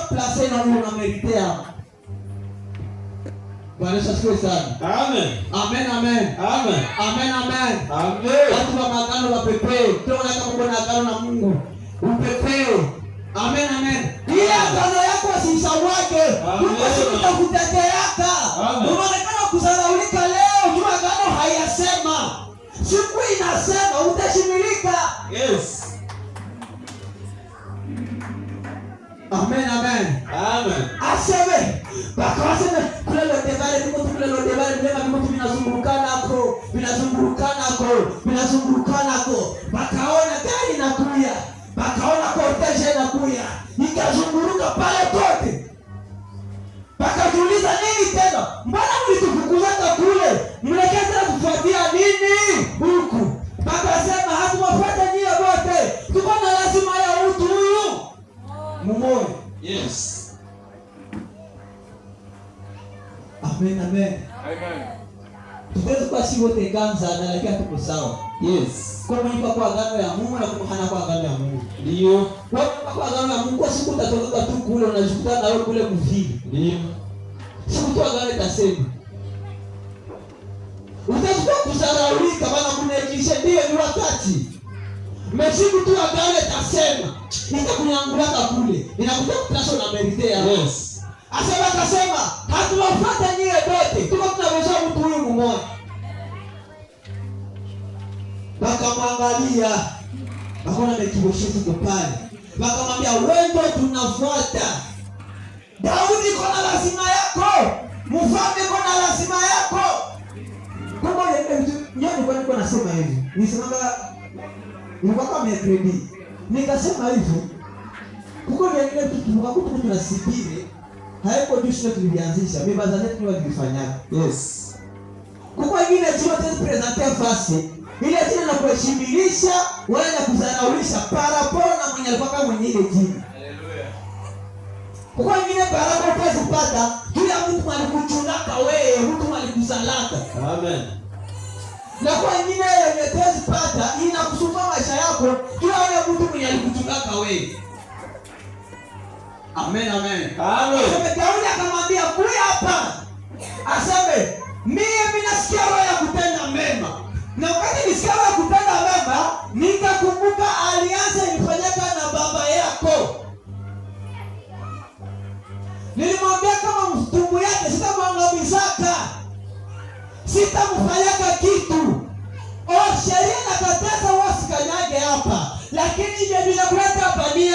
place na wewe unameritea. Bwana asifiwe sana. Amen. Amen, amen. Amen. Amen, amen. Amen. Watu wa magano wapepee. Tunaona kama kuna agano na Mungu. Upepee. Amen, amen. Ile agano yako usisawake. Mungu atakuteteaka. Unaonekana kudharaulika leo, jua agano hayasema. Siku inasema utashimilika. Yes. Amen, amen. Amen. Aseme. Bakawaseme kule lodebale niko kule lodebale ndema niko vinazungurukana ko. Bakaona gari inakuja. Bakaona korteje inakuja. Ikazunguruka pale kote. Bakajiuliza nini tena? Mbona mlitufukuza kule? Mlekea tena kufuatia nini huku? Bakasema hatuwafuata nyie wote. Tuko na lazima ya mtu huyu. Mumoja. Yes. Amen, amen. Amen. Tuwezi kwa si wote ganza na lakini tuko sawa. Yes. Kwa maana kwa agano ya Mungu na kuhana kwa agano ya Mungu. Ndio. Kwa agano ya Mungu kwa siku utatoka tu kule unajikuta na wewe kule mvili. Ndio. Siku tu agano itasema. Utakuwa kuzaraulika bana kunajisha ndio ni wakati. Mesiku tu agano itasema. Nitakunyangulaka kule. Ninakuja kutasha na meritea. Yes. Asema akasema hatuwafuata nyie wote. Tuko tunaweza mtu huyu mmoja. Bakamwangalia. Bakaona Mefiboshethi kwa pale. Bakamwambia wewe ndio tunafuata. Daudi kona lazima yako. Mfalme kona lazima yako. Kama nilikuwa nasema hivi. Nisemanga nilikuwa kama Mercredi. Nikasema hivi. Kuko vile kitu tunasibiri. Haiko disho tulianzisha. Mimi baadhi yetu walifanya. Yes. Kuko wengine zote presenter face. Ile jina la kuheshimilisha wala na kudharaulisha paraporo na mwenye alikuwa kama mwenye ile jina. Haleluya. Kuko wengine paraporo kwa kupata kila mtu alikuchunaka wewe, mtu alikuzalaka. Amen. Na kwa wengine yenye tezi pata inakusumbua maisha yako, kila yule mtu mwenye alikuchunaka wewe. Amen, amen. Amen. Daudi akamwambia kuja hapa. Aseme mimi nasikia roho ya kutenda mema. Na wakati nisikia roho ya kutenda mema, nikakumbuka alianza nifanyaka na baba yako. Nilimwambia kama mtumbu yake sitamwangamizaka. Sitamfanyaka kitu. Sheria nakataza wasikanyage hapa. Lakini je bila kuleta hapa ni